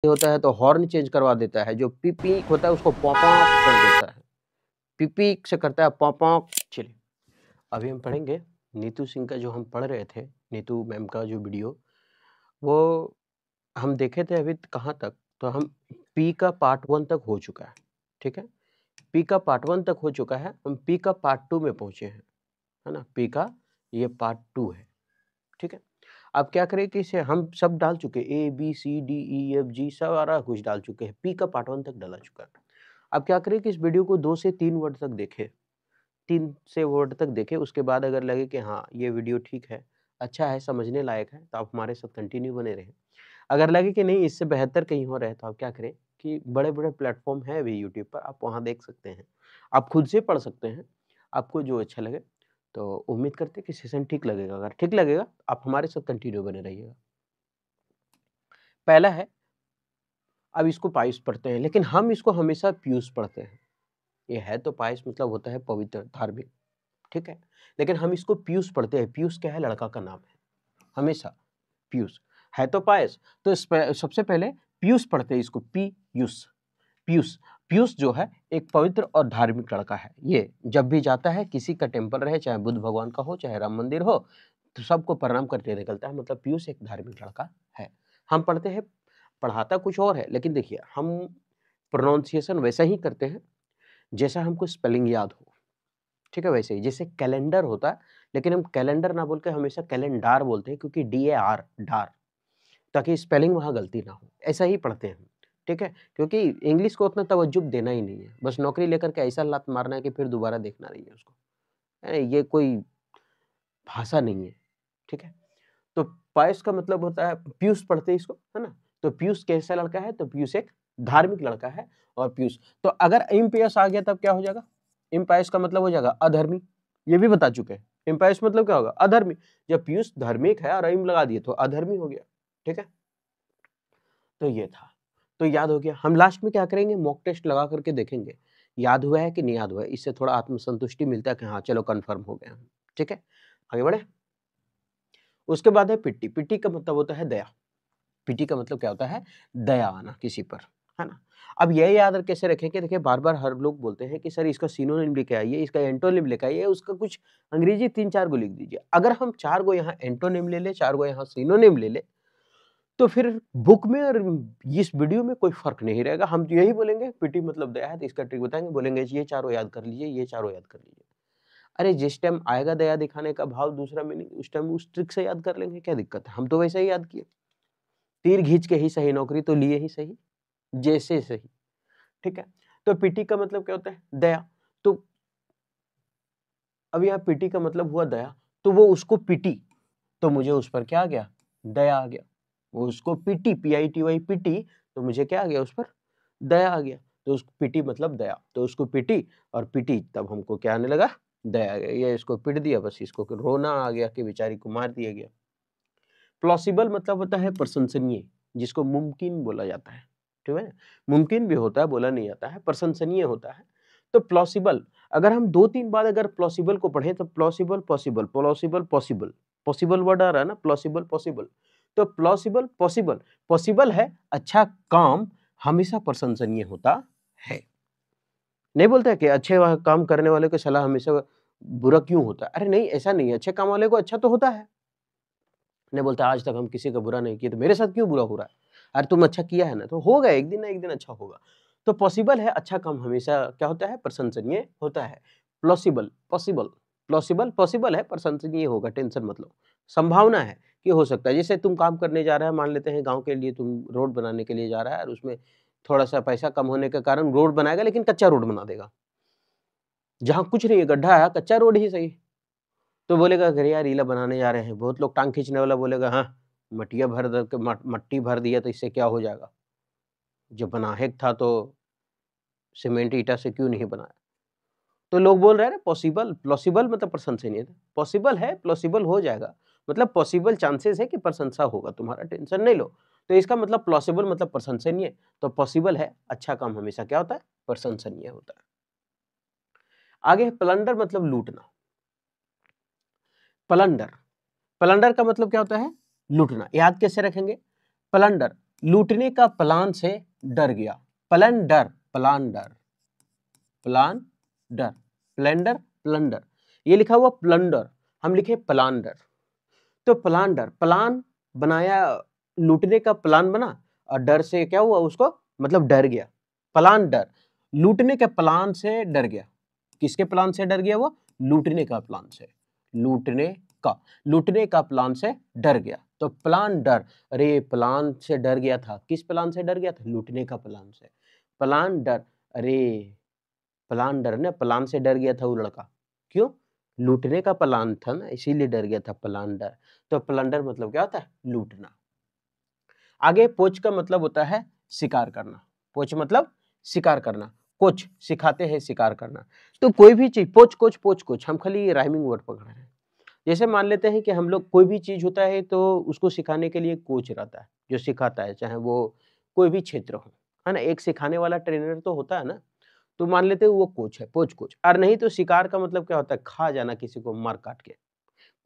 होता है तो हॉर्न चेंज करवा देता है, जो पीपी होता है उसको पॉपॉक कर देता है, पीपी से करता है पॉपॉक। चलिए अभी हम पढ़ेंगे नीतू सिंह का, जो हम पढ़ रहे थे नीतू मैम का जो वीडियो, वो हम देखे थे अभी कहाँ तक, तो हम पी का पार्ट 1 तक हो चुका है, ठीक है। पी का पार्ट 1 तक हो चुका है, हम पी का पार्ट 2 में पहुंचे हैं, है ना। पी का ये पार्ट 2 है, ठीक है। अब क्या करें कि इसे हम सब डाल चुके, A B C D E F G सारा कुछ डाल चुके हैं, पी का पार्ट 1 तक डाला चुका है। अब क्या करें कि इस वीडियो को 2 से 3 वर्ड तक देखें, 3 से वर्ड तक देखें, उसके बाद अगर लगे कि हाँ ये वीडियो ठीक है, अच्छा है, समझने लायक है, तो आप हमारे साथ कंटिन्यू बने रहें। अगर लगे कि नहीं इससे बेहतर कहीं हो रहा है, तो आप क्या करें कि बड़े-बड़े प्लेटफ़ॉर्म है अभी यूट्यूब पर, आप वहाँ देख सकते हैं। आप खुद से पढ़ सकते हैं, आपको जो अच्छा लगे। तो उम्मीद करते हैं कि सेशन ठीक लगेगा, अगर ठीक लगेगा आप हमारे साथ कंटिन्यू बने रहिएगा। पहला है, अब इसको पाइस पढ़ते हैं, लेकिन हम इसको हमेशा पीयूष पढ़ते हैं। ये है तो पाइस मतलब होता है पवित्र, धार्मिक, ठीक है। लेकिन हम इसको पीयूष पढ़ते हैं। पीयूष क्या है? लड़का का नाम है, हमेशा पीयूष है तो पायस, तो सबसे पहले पीयूष पढ़ते हैं इसको, पीयूष। पीयूष, पीयूष जो है एक पवित्र और धार्मिक लड़का है। ये जब भी जाता है, किसी का टेम्पल रहे, चाहे बुद्ध भगवान का हो, चाहे राम मंदिर हो, तो सबको प्रणाम करके निकलता है, मतलब पीयूष एक धार्मिक लड़का है। हम पढ़ते हैं, पढ़ाता कुछ और है, लेकिन देखिए हम प्रोनाउंसिएशन वैसा ही करते हैं जैसा हमको स्पेलिंग याद हो, ठीक है। वैसे ही जैसे कैलेंडर होता है, लेकिन हम कैलेंडर ना बोल के हमेशा कैलेंडार बोलते हैं, क्योंकि DAR, डार, ताकि स्पेलिंग वहाँ गलती ना हो। ऐसा ही पढ़ते हैं हम, ठीक है। क्योंकि इंग्लिश को उतना तवज्जो देना ही नहीं है, बस नौकरी लेकर के ऐसा लात मारना है कि फिर दोबारा देखना नहीं है उसको, ये कोई भाषा नहीं है, ठीक है। तो पायस का मतलब होता है, पीयूष पढ़ते हैं इसको, है ना। तो पीयूष कैसा लड़का है? तो पीयूष एक धार्मिक लड़का है। और पीयूष, तो अगर इम्पियस आ गया तब क्या हो जाएगा? इम्पायस का मतलब हो जाएगा अधर्मी, ये भी बता चुके हैं। इम्पायस मतलब क्या होगा? अधर्मी। जब पीयूष धार्मिक है और इम लगा दिए तो अधर्मी हो गया, ठीक है। तो ये था, तो याद हो गया। हम लास्ट में क्या करेंगे? मॉक टेस्ट लगा करके देखेंगे याद हुआ है कि नहीं याद हुआ है। इससे थोड़ा आत्मसंतुष्टि मिलता है कि हाँ चलो कंफर्म हो गया हम, ठीक है। आगे बढ़े। उसके बाद है पिट्टी। पिट्टी का मतलब होता है दया। पिट्टी का मतलब क्या होता है? दया आना किसी पर, है ना। अब ये याद कैसे रखें कि देखिए बार बार हर लोग बोलते हैं कि सर इसका सिनोनिम लेके आइए, इसका एंटोनिम लेके आइए, उसका कुछ अंग्रेजी 3-4 गो लिख दीजिए। अगर हम 4 गो यहाँ एंटोनिम ले ले, 4 गो यहाँ सिनोनिम ले ले, तो फिर बुक में और इस वीडियो में कोई फर्क नहीं रहेगा। हम तो यही बोलेंगे पिटी मतलब दया है, तो इसका ट्रिक बताएंगे, बोलेंगे ये चारों याद कर लीजिए, ये चारों याद कर लीजिए। अरे जिस टाइम आएगा दया दिखाने का भाव दूसरा मीनिंग, उस टाइम उस ट्रिक से याद कर लेंगे, क्या दिक्कत है? हम तो वैसे ही याद किए, तीर खींच के ही सही, नौकरी तो लिए ही सही, जैसे सही, ठीक है। तो पीटी का मतलब क्या होता है? दया। तो अब यहाँ पीटी का मतलब हुआ दया, तो वो उसको पीटी, तो मुझे उस पर क्या आ गया? दया आ गया। वो उसको पीटी, PITY पीटी, तो मुझे क्या आ गया? उस पर दया आ गया। तो उसको पीटी मतलब दया, तो उसको पीटी और पीटी, तब हमको क्या आने लगा? दया आ गया। ये इसको पीट दिया, बस इसको रोना आ गया कि बेचारी को मार दिया गया। प्लॉसिबल मतलब होता है प्रशंसनीय, जिसको मुमकिन बोला जाता है, ठीक है। मुमकिन भी होता है, बोला नहीं जाता है, प्रशंसनीय होता है। तो प्लॉसिबल, अगर हम 2-3 बार अगर प्लॉसिबल को पढ़ें तो plausible possible, plausible possible, possible word आ रहा है ना, प्लॉसिबल पॉसिबल। तो प्लॉसिबल पॉसिबल, पॉसिबल है अच्छा काम हमेशा प्रशंसनीय होता है। नहीं बोलते कि अच्छे काम करने वाले को सलाह हमेशा बुरा क्यों होता है? अरे नहीं, ऐसा नहीं है, अच्छे काम वाले को अच्छा तो होता है। नहीं बोलता आज तक हम किसी का बुरा नहीं किए, तो मेरे साथ क्यों बुरा हो रहा है? अरे तुम अच्छा किया है ना, तो होगा एक दिन ना एक दिन अच्छा होगा। तो पॉसिबल है अच्छा काम हमेशा क्या होता है? प्रशंसनीय होता है। प्लॉसिबल, पॉसिबल, प्लॉसिबल पॉसिबल है, प्रशंसनीय होगा, टेंशन मतलब संभावना है कि हो सकता है। जैसे तुम काम करने जा रहा है, मान लेते हैं गाँव के लिए तुम रोड बनाने के लिए जा रहा है, और उसमें थोड़ा-सा पैसा कम होने के कारण रोड बनाएगा, लेकिन कच्चा रोड बना देगा। जहाँ कुछ नहीं है, गड्ढा है, कच्चा रोड ही सही। तो बोलेगा अरे यार रीला बनाने जा रहे हैं, बहुत लोग टांग खींचने वाला बोलेगा हाँ मटिया भर दे के मट्टी भर दिया तो इससे क्या हो जाएगा? जब बनाहेक था तो सीमेंट ईटा से क्यों नहीं बनाया? तो लोग बोल रहे हैं ना पॉसिबल, प्लॉसिबल मतलब प्रशंसनीय, पॉसिबल है, प्लॉसिबल हो जाएगा, मतलब पॉसिबल चांसेस है कि प्रशंसा होगा, तुम्हारा टेंशन नहीं लो। तो इसका मतलब प्लॉसिबल मतलब प्रशंसनीय, तो पॉसिबल है अच्छा काम हमेशा क्या होता है? प्रशंसनीय होता है। आगे है प्लंडर मतलब लूटना। प्लंडर, प्लंडर का मतलब क्या होता है? लूटना। याद कैसे रखेंगे? प्लंडर, लूटने का प्लान से डर गया। प्लंडर, प्लांडर, प्लांडर, प्लेंडर, प्लंडर, ये लिखा हुआ प्लंडर, हम लिखे प्लांडर। तो प्लांडर, प्लान बनाया, लूटने का प्लान बना और डर से क्या हुआ उसको, मतलब डर गया। प्लांडर, लूटने के प्लान से डर गया। किसके प्लान से डर गया वो? लूटने का प्लान से, लूटने का प्लान से डर गया। तो प्लान डर, अरे प्लान से डर गया था। किस प्लान से डर गया था? लूटने का प्लान से। प्लान डर, अरे प्लान डर ने, प्लान से डर गया था वो लड़का। क्यों? लूटने का प्लान था ना, इसीलिए डर गया था। प्लांडर, तो प्लंडर मतलब क्या होता है? लूटना। आगे पोच का मतलब होता है शिकार करना। पोच मतलब शिकार करना। कोच सिखाते हैं, शिकार करना। तो कोई भी चीज, पोच कोच पोच कोच, हम खाली राइमिंग वर्ड पकड़ रहे हैं। जैसे मान लेते हैं कि हम लोग कोई भी चीज होता है तो उसको सिखाने के लिए कोच रहता है जो सिखाता है, चाहे वो कोई भी क्षेत्र हो, है ना। एक सिखाने वाला ट्रेनर तो होता है ना, तो मान लेते हैं वो कोच है, पोच कोच। और नहीं तो शिकार का मतलब क्या होता है? खा जाना किसी को मार काट के,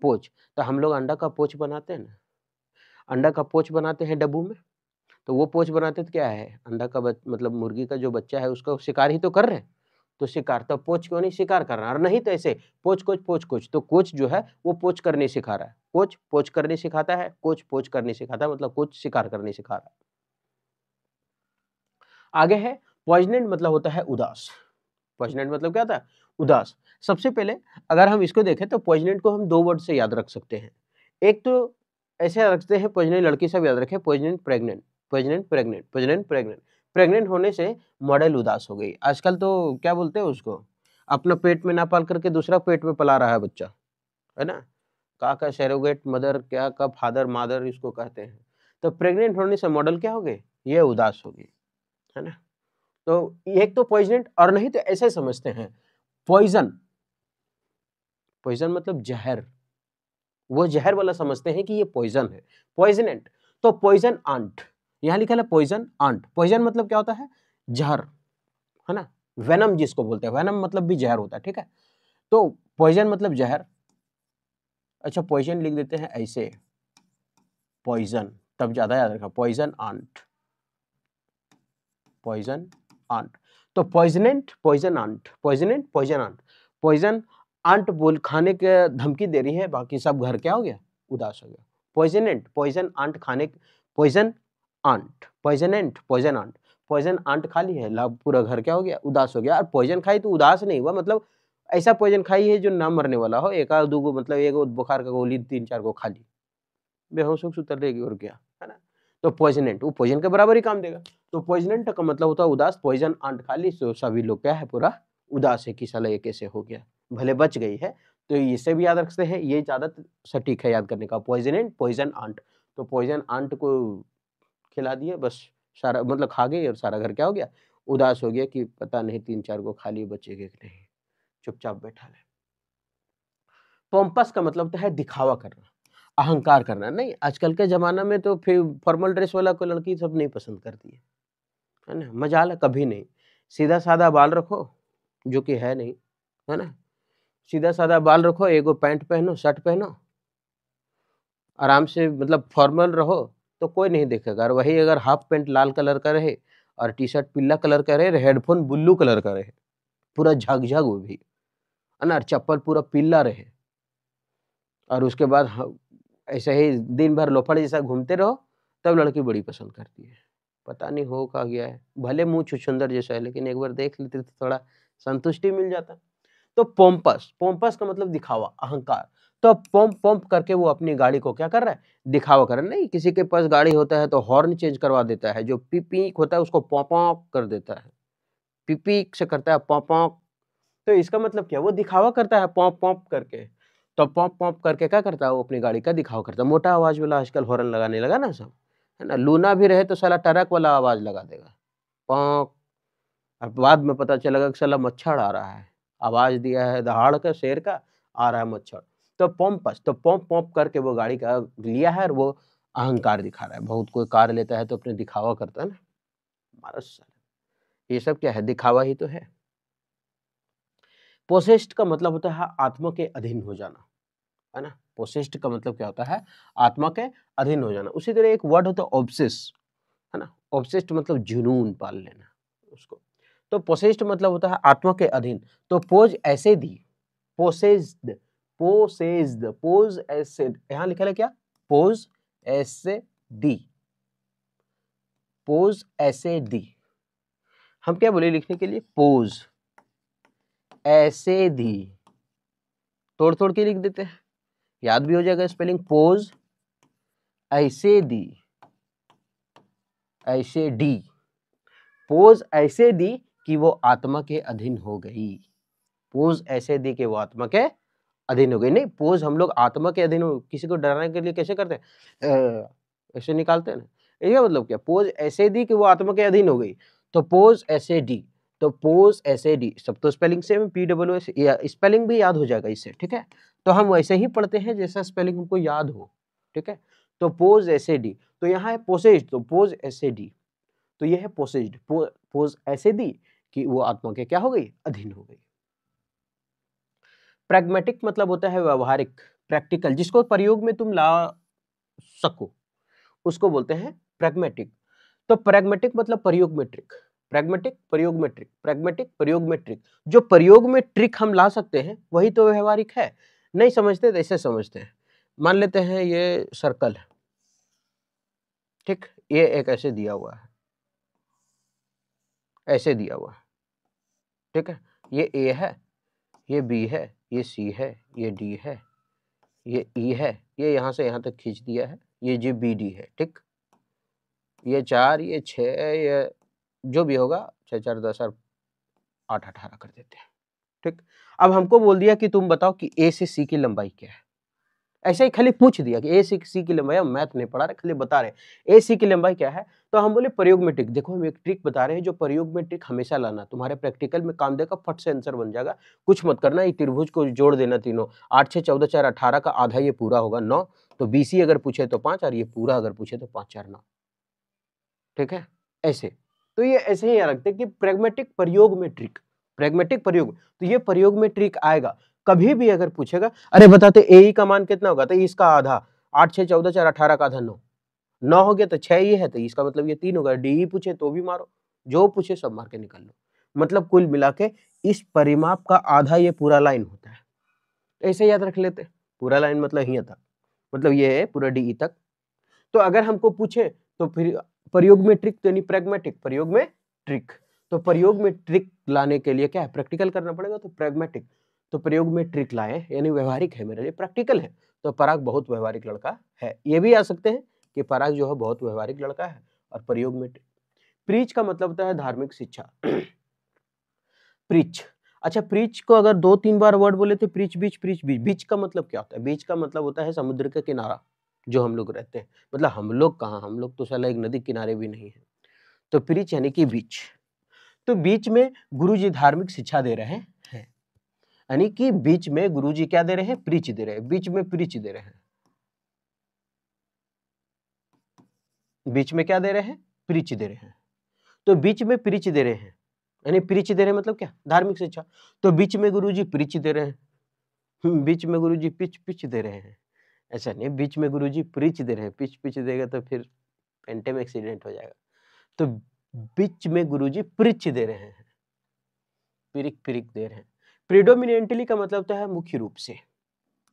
पोच। तो हम लोग अंडा का पोच बनाते हैं ना, अंडा का पोच बनाते हैं डब्बू में, तो वो पोच बनाते तो क्या है? अंडा का मतलब मुर्गी का जो बच्चा है उसका शिकार ही तो कर रहे हैं। तो शिकार, तो पोच क्यों नहीं? शिकार कर रहा है। और नहीं तो ऐसे पोच कोच, तो कोच जो है वो पोच करने सिखा रहा है। कोच पोच करने सिखाता है, कोच पोच करने सिखाता है, मतलब कोच शिकार करने सिखा रहा है। आगे है पॉइजनेंट, मतलब होता है उदास। पॉइजनेंट मतलब क्या होता है? उदास। सबसे पहले अगर हम इसको देखें तो पॉइजनेंट को हम दो वर्ड से याद रख सकते हैं। एक तो ऐसे रखते हैं, पॉइजनेंट लड़की सब याद रखें, पॉइजनेंट प्रेग्नेंट, पॉइजनेंट प्रेग्नेंट, पॉइजनेंट प्रेग्नेंट। प्रेग्नेंट होने से मॉडल उदास हो गई। आजकल तो क्या बोलते हैं उसको, अपना पेट में ना पाल करके दूसरा पेट में पला रहा है बच्चा, है ना। का सैरोगेट मदर, क्या का फादर मादर इसको कहते हैं। तो प्रेग्नेंट होने से मॉडल क्या हो गए? ये उदास हो गई, है ना। तो एक तो पॉइजनेंट, और नहीं तो ऐसे समझते हैं पॉइजन, पॉइजन मतलब जहर, वो जहर वाला समझते हैं कि ये पॉइजन है। पॉइजनेंट, तो पॉइजन आंट, यहां लिखा है पॉइजन आंट। पॉइजन मतलब क्या होता है? जहर, है ना। वेनम जिसको बोलते हैं, वेनम मतलब भी जहर होता है, ठीक है। तो पॉइजन मतलब जहर। अच्छा पॉइजन लिख देते हैं ऐसे, पॉइजन, तब ज्यादा याद रखा, पॉइजन आंट, पॉइजन आंट। तो poignant, poison ant, poignant, poison ant. Poison ant बोल खाने के धमकी दे रही है, बाकी सब घर क्या हो गया? उदास हो गया। पॉइजनेंट, पॉइजन आंट खाने, poison ant, poignant, poison ant. Poison ant खा ली है, लाभ पूरा घर क्या हो गया? उदास हो गया। और पॉइजन खाई तो उदास नहीं हुआ, मतलब ऐसा पॉइजन खाई है जो ना मरने वाला हो, एक आध दो मतलब एक बुखार का गोली 3-4 को खा ली, बेहोश होकर सुतर रहेगी और क्या, है ना। तो पॉइजनेंट, वो पॉइजन के बराबर ही काम देगा। तो पॉइजनेंट का मतलब होता है उदास। पॉइजन आंट खा ली तो सभी लोग क्या है? पूरा उदास है कि साला ये कैसे हो गया, भले बच गई है। तो इसे भी याद रखते हैं, ये ज्यादा सटीक है याद करने का। पॉइजनेंट, पॉइजन आंट। तो पॉइजन आंट को खिला दिए, बस सारा मतलब खा गई और सारा घर क्या हो गया? उदास हो गया कि पता नहीं 3-4 को खा लिए, बचेगा कि नहीं, चुपचाप बैठा है। पोम्पस का मतलब होता है दिखावा करना, अहंकार करना। नहीं, आजकल के ज़माना में तो फिर फॉर्मल ड्रेस वाला कोई लड़की सब नहीं पसंद करती है ना? मजाल कभी नहीं। सीधा-साधा बाल रखो, जो कि है नहीं, है ना? सीधा-साधा बाल रखो, एगो पैंट पहनो, शर्ट पहनो, आराम से मतलब फॉर्मल रहो, तो कोई नहीं देखेगा। और वही अगर हाफ पैंट लाल कलर का रहे और टी-शर्ट पीला कलर का रहे, हेडफ़ोन ब्लू कलर का रहे, पूरा झग-झग वो भी, है ना? और चप्पल पूरा पीला रहे और उसके बाद ऐसे ही दिन भर लोफड़ जैसा घूमते रहो, तब लड़की बड़ी पसंद करती है। पता नहीं हो क्या गया है, भले मुँह छुछुंदर जैसा है, लेकिन एक बार देख लेते तो थोड़ा संतुष्टि मिल जाता। तो पोम्पस, पोम्पस का मतलब दिखावा, अहंकार। तो पोम्प पोम्प करके वो अपनी गाड़ी को क्या कर रहा है? दिखावा कर रहा है। नहीं, किसी के पास गाड़ी होता है तो हॉर्न चेंज करवा देता है, जो पीक होता है उसको पॉं कर देता है, पीक से करता है पॉं। तो इसका मतलब क्या? वो दिखावा करता है पॉप करके। तो पॉप करके क्या करता है? वो अपनी गाड़ी का दिखावा करता है। मोटा आवाज वाला आजकल हॉर्न लगाने लगा ना सब, है ना। लूना भी रहे तो साला ट्रक वाला आवाज लगा देगा, पॉप। और बाद में पता चलेगा कि साला मच्छर आ रहा है, आवाज दिया है दहाड़ का शेर का, आ रहा है मच्छर। तो पोम्पस, तो पॉप पॉप करके वो गाड़ी का लिया है और वो अहंकार दिखा रहा है। बहुत कोई कार लेता है तो अपने दिखावा करता है ना, हमारा साला ये सब क्या है? दिखावा ही तो है। पोसेस्ड का मतलब होता है आत्मा के अधीन हो जाना, है ना। पोसेस्ड का मतलब क्या होता है? आत्मा के अधीन हो जाना। उसी तरह एक वर्ड होता है ऑब्सेस, ऑब्सेस्ड मतलब जुनून पाल लेना उसको। तो पोसेस्ड मतलब होता है आत्मा के अधीन। तो पोज ऐसे दी, पोसेस्ड, पोसेस्ड, पोज ऐसे, यहां लिखा है क्या, पोज ऐसे दी, पोज ऐसे दी। हम क्या बोले लिखने के लिए, पोज ऐसे दी, तोड़ तोड़ के लिख देते हैं, याद भी हो जाएगा स्पेलिंग, पोज ऐसे दी, ऐसे डी, पोज ऐसे दी कि वो आत्मा के अधीन हो गई, पोज ऐसे दी कि वो आत्मा के अधीन हो गई। नहीं, पोज हम लोग आत्मा के अधीन हो, किसी को डराने के लिए कैसे करते हैं, ऐसे निकालते हैं ना, ये मतलब क्या, पोज ऐसे दी कि वो आत्मा के अधीन हो गई, तो पोज ऐसे डी, तो पोज ऐसे डी, सब तो स्पेलिंग सेम, PWS, स्पेलिंग भी याद हो जाएगा इससे, ठीक है। तो हम वैसे ही पढ़ते हैं जैसा स्पेलिंग हमको याद हो, ठीक है। तो पोज ऐसे डी, तो यहाँ है पोसेज्ड, तो पोज ऐसे डी, तो ये है पोसेज्ड, पोज ऐसे दी कि वो आत्मा के क्या हो गई, अधीन हो गई। प्रैग्मेटिक मतलब होता है व्यवहारिक, प्रैक्टिकल, जिसको प्रयोग में तुम ला सको उसको बोलते हैं प्रैग्मेटिक। तो प्रैग्मेटिक मतलब प्रयोग में ट्रिक, प्रैग्मेटिक प्रयोग में ट्रिक, प्रैग्मेटिक प्रयोग में ट्रिक, जो प्रयोग में ट्रिक हम ला सकते हैं वही तो व्यवहारिक है। नहीं समझते तो ऐसे समझते हैं, मान लेते हैं ये सर्कल है, ठीक, ये एक ऐसे दिया हुआ है, ऐसे दिया हुआ है, ठीक है, ये ए है, ये बी है, ये सी है, ये डी है, ये ई है, ये यहां से यहां तक खींच दिया है, ये जी बी डी है, ठीक, ये 4, ये 6, ये जो भी होगा, 6 4 10 और 8 18 कर देते हैं, ठीक। अब हमको बोल दिया कि तुम बताओ कि ए से सी की लंबाई क्या है, ऐसे ही खाली पूछ दिया कि ए से सी की लंबाई, हम मैथ नहीं पढ़ा रहे, खाली बता रहे ए सी की लंबाई क्या है। तो हम बोले प्रयोग में ट्रिक, देखो हम एक ट्रिक बता रहे हैं, जो प्रयोग में ट्रिक हमेशा लाना, तुम्हारे प्रैक्टिकल में काम देगा, फट से आंसर बन जाएगा, कुछ मत करना, ये त्रिभुज को जोड़ देना तीनों, 8 6 14 4 18 का आधा ये पूरा होगा 9, तो BC अगर पूछे तो 5, और ये पूरा अगर पूछे तो 5 4 9, ठीक है, ऐसे। तो ये ऐसे ही याद रखते हैं कि प्रैग्मेटिक प्रयोग में ट्रिक, प्रैग्मेटिक प्रयोग, तो ये प्रयोग में ट्रिक आएगा। कभी भी अगर पूछेगा, अरे बताते ए का मान कितना होगा, तो इसका आधा, 8 6 14 4 18 का आधा 9, 9 हो गया तो 6 ये है, तो इसका मतलब ये 3 होगा, डी पूछे तो भी मारो, जो पूछे सब मार के निकाल लो। मतलब कुल मिला के इस परिमाप का आधा ये पूरा लाइन होता है, ऐसे याद रख लेते, पूरा लाइन मतलब यहाँ तक, मतलब ये है पूरा डी तक। तो अगर हमको पूछे तो फिर प्रयोग में ट्रिक, यानी प्रैग्मेटिक प्रयोग में ट्रिक, तो प्रयोग में ट्रिक लाने के लिए क्या है, प्रैक्टिकल करना पड़ेगा, तो प्रैग्मेटिक, तो प्रयोग में ट्रिक लाए, यानी व्यवहारिक है, मेरे लिए प्रैक्टिकल है, तो पराग बहुत व्यवहारिक लड़का है। ये भी आ सकते हैं कि पराग जो है बहुत व्यवहारिक लड़का है और प्रयोग में प्रीच का मतलब होता है धार्मिक शिक्षा। प्रीच, अच्छा प्रीच को अगर 2 3 बार वर्ड बोले तो प्रीच बीच, प्रीच बीच, बीच का मतलब क्या होता है, बीच का मतलब होता है समुद्र के किनारा, जो हम लोग रहते हैं, मतलब हम लोग कहाँ, हम लोग तो साला एक नदी किनारे भी नहीं है। तो प्रीच यानी कि बीच, तो बीच में गुरुजी धार्मिक शिक्षा दे रहे हैं, यानी कि बीच में गुरुजी क्या दे रहे हैं, प्रीच दे रहे हैं, बीच में प्रीच दे रहे हैं, बीच में क्या दे रहे हैं, प्रीच दे रहे हैं। तो बीच में प्रीच दे रहे हैं, यानी प्रीच दे रहे हैं मतलब क्या, धार्मिक शिक्षा। तो बीच में गुरुजी प्रीच दे रहे हैं, बीच में गुरुजी पिच पिच दे रहे हैं, ऐसा नहीं, बीच में गुरुजी प्रीच दे रहे हैं, पिच पिच देगा तो फिर पेंटे में एक्सीडेंट हो जाएगा। तो बीच में गुरुजी प्रीच दे रहे हैं, पिरिक पिरिक दे रहे हैं। प्रीडोमिनेंटली का मतलब होता है मुख्य रूप से,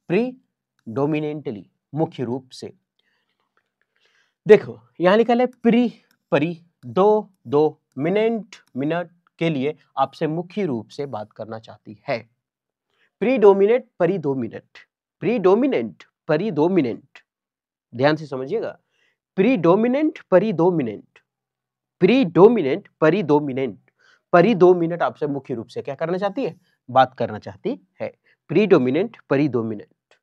प्रीडोमिनेंटली मुख्य रूप से। देखो यहां लिखा है प्री, परी, दो मिनेंट, मिनट के लिए आपसे मुख्य रूप से बात करना चाहती है। प्रीडोमिनेट परिडोमिनेट, प्रीडोमिनेंट परिडोमिनेंट, ध्यान से समझिएगा, प्रीडोमिनेंट परिडोमिनेंट, प्रीडोमिनेंट परिडोमिनेंट, परिडोमिनेट आपसे मुख्य रूप से क्या करना चाहती है, बात करना चाहती है। प्रीडोमिनेंट परिडोमिनेंट,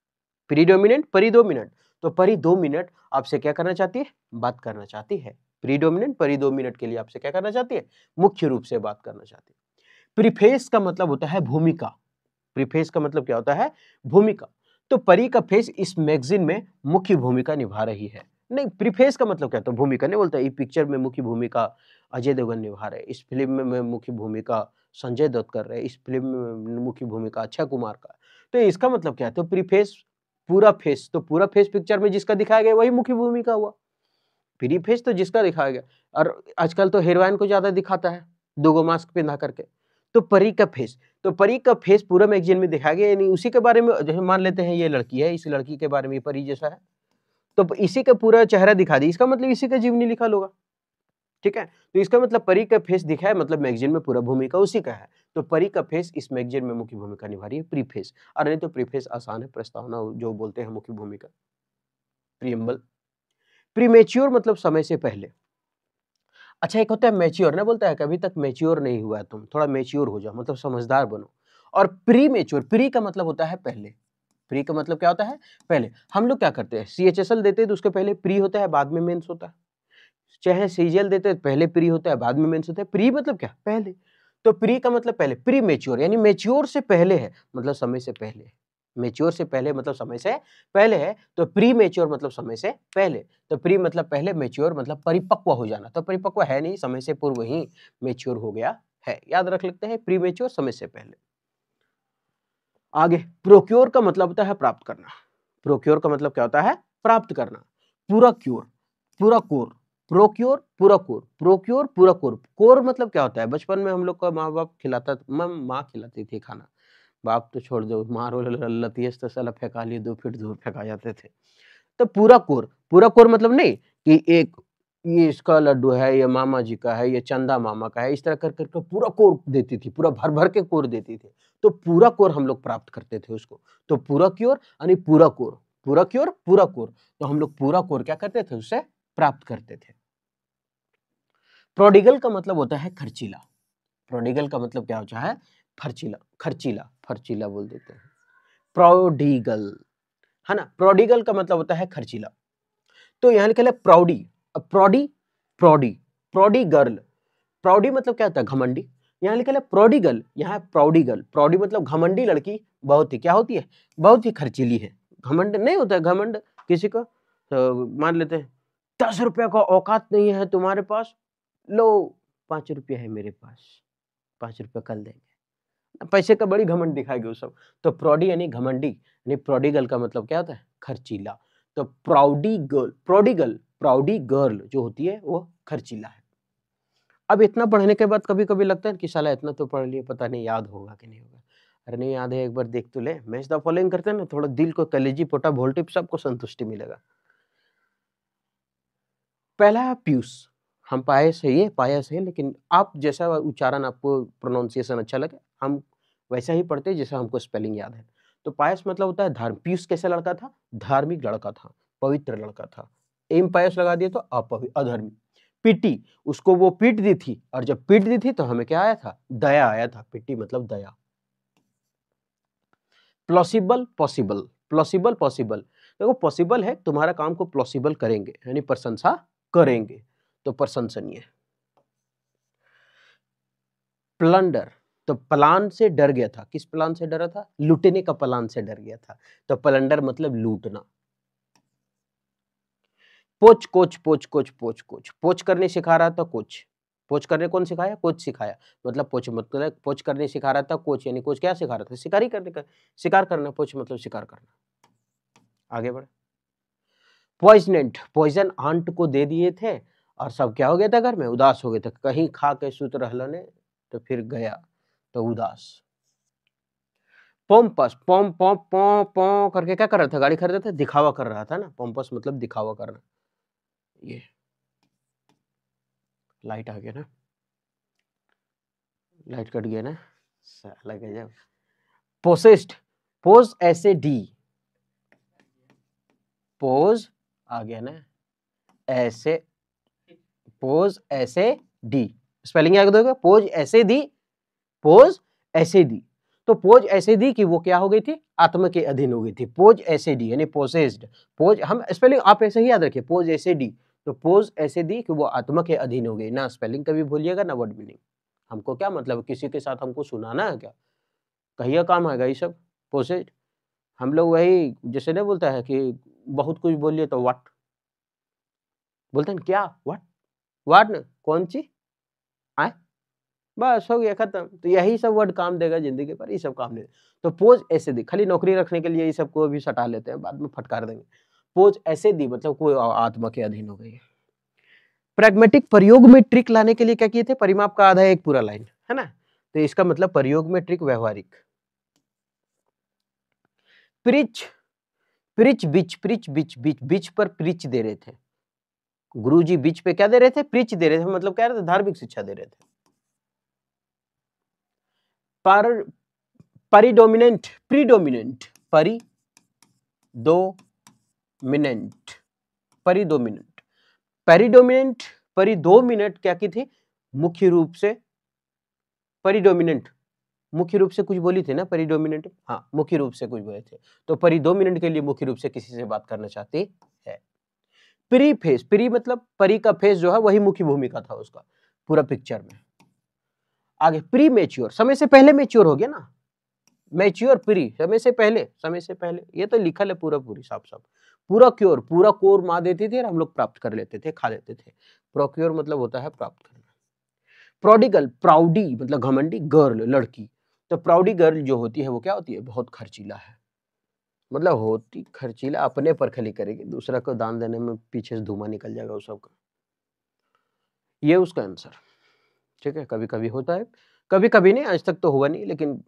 प्रीडोमिनेंट परिडोमिनेंट, तो परिडोमिनेंट आपसे क्या करना चाहती है, बात करना चाहती है। प्रीडोमिनेंट परिडोमिनेंट के लिए आपसे क्या करना चाहती है, मुख्य रूप से बात करना चाहती है। प्रीफेस का मतलब होता है भूमिका, प्रीफेस का मतलब क्या होता है, भूमिका। तो परी का फेस इस मैगजीन में मुख्य भूमिका निभा रही है। नहीं, प्रीफेस का मतलब क्या, तो भूमिका नहीं बोलता, ये पिक्चर में मुख्य भूमिका अजय देवगन निभा रहे, इस फिल्म में मुख्य भूमिका संजय दत्त कर रहे, इस फिल्म में मुख्य भूमिका अक्षय कुमार का। तो इसका मतलब क्या है, तो प्रीफेस पूरा फेस, तो पूरा फेस पिक्चर में जिसका दिखाया गया वही मुख्य भूमिका हुआ। प्री फेस तो जिसका दिखाया गया, और आजकल तो हीरोइन को ज्यादा दिखाता है 2 मास्क पहना करके। तो परी का फेस, तो परी का फेस पूरा मैगजीन में दिखाया गया, यानी उसी के बारे में, जैसे मान लेते हैं ये लड़की है, इस लड़की के बारे में परी जैसा है, तो इसी का पूरा चेहरा दिखा दी, इसका मतलब इसी का जीवनी लिखा होगा, ठीक है। तो इसका मतलब परी का फेस दिखा है, मतलब मैगजीन में पूरा भूमिका उसी का है। तो परी का फेस इस मैगजीन में मुख्य भूमिका निभा रही है प्री फेस, और नहीं तो प्री फेस आसान है, प्रस्तावना जो बोलते हैं मुख्य भूमिका, प्रीएम्बल। प्रीमेच्योर मतलब समय से पहले। अच्छा, एक होता है मैच्योर, ना बोलता है कि अभी तक मैच्योर नहीं हुआ तुम, थोड़ा मैच्योर हो जाओ, मतलब समझदार बनो। और प्री मैच्योर, प्री का मतलब होता है पहले, प्री का मतलब क्या होता है, पहले। हम लोग क्या करते हैं, CHSL देते हैं तो उसके पहले प्री होता है, बाद में मेंस होता है। चाहे CGL देते हैं पहले प्री होता है, बाद में मेंस होता है। प्री मतलब क्या, पहले। तो प्री का मतलब पहले, प्री मैच्योर यानी मैच्योर से पहले है, मतलब समय से पहले। मैच्योर से पहले मतलब समय से पहले है, तो प्री मैच्योर मतलब समय से पहले। तो प्री मतलब पहले, मैच्योर मतलब परिपक्व हो जाना, तो परिपक्व है नहीं, समय से पूर्व ही मैच्योर हो गया है, याद रख लेते हैं, प्री मैच्योर समय से पहले। आगे, प्रोक्योर का मतलब होता है प्राप्त करना। प्रोक्योर का मतलब क्या होता है, प्राप्त करना। पूरा क्योर, पूरा कोर, प्रोक्योर पूरा कोर, प्रोक्योर पूरा कोर। कोर मतलब क्या होता है, बचपन में हम लोग का माँ बाप खिलाता, माँ खिलाती थी खाना, बाप तो छोड़ दो, माँ रो लतीस तो साला फेंका लिए 2 फीट दूर फेंका जाते थे। तो पूरा कोर, पूरा कोर मतलब नहीं कि एक ये इसका लड्डू है, ये मामा जी का है, ये चंदा मामा का है, इस तरह कर करके पूरा कोर देती थी, पूरा भर भर के कोर देती थी। तो पूरा कोर हम लोग प्राप्त करते थे उसको। तो पूरा क्योर यानी पूरा कोर, पूरा क्योर पूरा कोर। तो हम लोग पूरा कोर क्या करते थे, उससे प्राप्त करते थे। प्रोडिगल का मतलब होता है खर्चीला। प्रोडिगल का मतलब क्या होता है, खर्चीला, खर्चीला, खर्चीला बोल देते हैं। प्रोडिगल है ना, प्रोडिगल का मतलब होता है खर्चीला। तो यहाँ लिखा है प्राउडी, प्रौडी, प्रौडी, प्रौडी गर्ल। प्राउडी मतलब क्या होता है, घमंडी। यहाँ लिखा है प्रोडिगल, यहाँ प्राउडी गर्ल। प्राउडी मतलब घमंडी लड़की, बहुत ही क्या होती है, बहुत ही खर्चीली है। घमंड नहीं होता है, घमंड किसी को तो मान लेते हैं 10 रुपया का औकात नहीं है तुम्हारे पास, लो 5 रुपया है मेरे पास, 5 रुपया कल देंगे, पैसे का बड़ी घमंड दिखाएगी वो सब। तो प्रौडी यानी घमंडी, यानी प्रोडिगल का मतलब क्या होता है, खर्चीला। तो प्राउडी गर्ल, प्रोडिगल, प्राउडी गर्ल जो होती है वो खर्चीला है। अब इतना पढ़ने के बाद कभी कभी लगता है कि साला इतना तो पढ़ लिया, पता नहीं याद होगा कि नहीं होगा। अरे नहीं याद है, एक बार देख तो ले, मैच द फॉलोइंग करते हैं ना, थोड़ा दिल को, कलेजी पोटा वोल्टिप सबको संतुष्टि मिलेगा। पहला है पीयूष, हम पायस है, ये पायस है, लेकिन आप जैसा उच्चारण, आपको प्रोनाउंसिएशन अच्छा लगे, हम वैसा ही पढ़ते हैं जैसा हमको स्पेलिंग याद है। तो पायस मतलब होता है धर्म। पीयूष कैसा लड़का था, धार्मिक लड़का था, पवित्र लड़का था। एम पायस लगा दिए तो अधर्मी। पीटी, उसको वो पीट दी थी, और जब पीट दी थी तो हमें क्या आया था, दया आया था। पीटी मतलब दया। प्लॉसिबल, पॉसिबल, प्लॉसिबल पॉसिबल, देखो पॉसिबल है, तुम्हारा काम को प्लॉसिबल करेंगे, यानी प्रशंसा करेंगे, तो प्रशंसनीय। प्लंडर, तो प्लान से डर गया था, किस प्लान से डरा था, लूटने का प्लान से डर गया था, तो प्लंडर मतलब लूटना। पोच, कोच, पोच, कोच, पोच, कोच, पोच करने सिखा रहा था कोच, पोच करने कौन सिखाया, कोच सिखाया, मतलब पोच मतलब पोच करने सिखा रहा था कोच, यानी कोच क्या सिखा रहा था, शिकारी करने का, शिकार करना, पोच मतलब शिकार करना। आगे बढ़े, पॉइजनेंट, पॉइजन आंट को दे दिए थे, और सब क्या हो गया था, घर में उदास हो गए थे, कहीं खा के सुत रहलने, तो फिर गया तो उदास। पोम्पस, पोम पोम पो पो करके क्या कर रहा था, गाड़ी खरीदा था, दिखावा कर रहा था ना, पोम्पस मतलब दिखावा करना। ये लाइट आ गया ना, लाइट कट गया ना, साला गजब। पोसेस्ड, पोज ऐसे डी, पोज आ गया ना, ऐसे, पोज ऐसे डी, स्पेलिंग याद दोगे, पोज ऐसे दी, पोज ऐसे दी। तो पोज ऐसे दी कि वो क्या हो गई थी, आत्मा के अधीन हो गई थी, पोज ऐसे डी यानी पोसेस्ड। पोज, हम स्पेलिंग आप ऐसे ही याद रखिए, पोज ऐसे डी, तो पोज ऐसे दी कि वो आत्मा के अधीन हो गई ना, स्पेलिंग कभी भूलिएगा ना वर्ड मीनिंग। हमको क्या मतलब, किसी के साथ हमको सुनाना है क्या, कहिए काम आएगा ये सब। पोसेस्ड, हम लोग वही जैसे नहीं बोलता है कि बहुत कुछ बोलिए तो व्हाट बोलते हैं, क्या व्हाट, व्हाट न कौन सी आए, बस हो गया खत्म। तो यही सब वर्ड काम देगा जिंदगी पर, ये सब काम नहीं। तो पोज ऐसे दी, खाली नौकरी रखने के लिए ये सब को भी सटा लेते हैं, बाद में फटकार देंगे। पोज ऐसे दी मतलब कोई आत्मा के अधीन हो गई। प्रैग्मेटिक प्रयोग में ट्रिक लाने के लिए क्या किए थे, परिमाप का आधा एक पूरा लाइन, है ना। तो इसका मतलब प्रयोग में ट्रिक, व्यवहारिक। प्रिच, प्रिच बिच, प्रिच बिच, बिच बिच पर प्रिच दे रहे थे गुरुजी, बिच पे क्या दे रहे थे, प्रिच दे रहे थे, मतलब क्या रहे थे, धार्मिक शिक्षा दे रहे थे। पर परिडोमिनेंट, प्रीडोमिनेंट, परिडोमिनेंट, परिडोमिनेंट, परिडोमिनेंट, परिडोमिनेंट क्या की थी, मुख्य रूप से, परिडोमिनेंट मुख्य रूप से कुछ बोली थी ना, परिडोमिनेंट, हाँ मुख्य रूप से कुछ बोले थे, तो परिडोमिनेंट के लिए मुख्य रूप से किसी से बात करना चाहती है। प्री फेस, प्री मतलब परी का फेस जो है वही मुख्य भूमिका था उसका पूरा पिक्चर में। आगे प्री मेच्योर, समय से पहले मेच्योर हो गया ना, मैच्योर प्री, समय से पहले, समय से पहले, ये तो लिखल है पूरा पूरी साफ साफ। पूरा क्योर, पूरा कोर माँ देती थी और हम लोग प्राप्त कर लेते थे, खा लेते थे। प्रोक्योर मतलब होता है प्राप्त करना। प्रोडिगल, प्राउडी मतलब घमंडी, गर्ल लड़की, तो प्राउडी गर्ल जो होती है वो क्या होती है, बहुत खर्चीला है, मतलब होती खर्चीला, अपने पर खली करेगी, दूसरा को दान देने में पीछे से धुआं निकल जाएगा उस सबका। ये उसका आंसर, ठीक है। कभी कभी होता है, कभी कभी नहीं, आज तक तो हुआ नहीं, लेकिन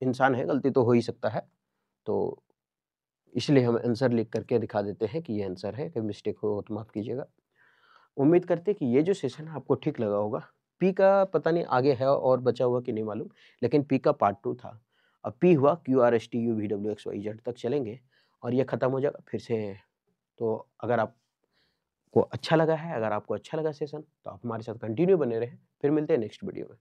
इंसान है, गलती तो हो ही सकता है, तो इसलिए हम आंसर लिख करके दिखा देते हैं कि ये आंसर है, कोई मिस्टेक हो तो माफ कीजिएगा। उम्मीद करते हैं कि ये जो सेशन है आपको ठीक लगा होगा। पी का पता नहीं आगे है और बचा हुआ कि नहीं मालूम, लेकिन पी का पार्ट 2 था। अब पी हुआ QRSTUVWXYZ तक चलेंगे और ये खत्म हो जाएगा फिर से। तो अगर आपको अच्छा लगा है, अगर आपको अच्छा लगा सेशन, तो आप हमारे साथ कंटिन्यू बने रहें। फिर मिलते हैं नेक्स्ट वीडियो में।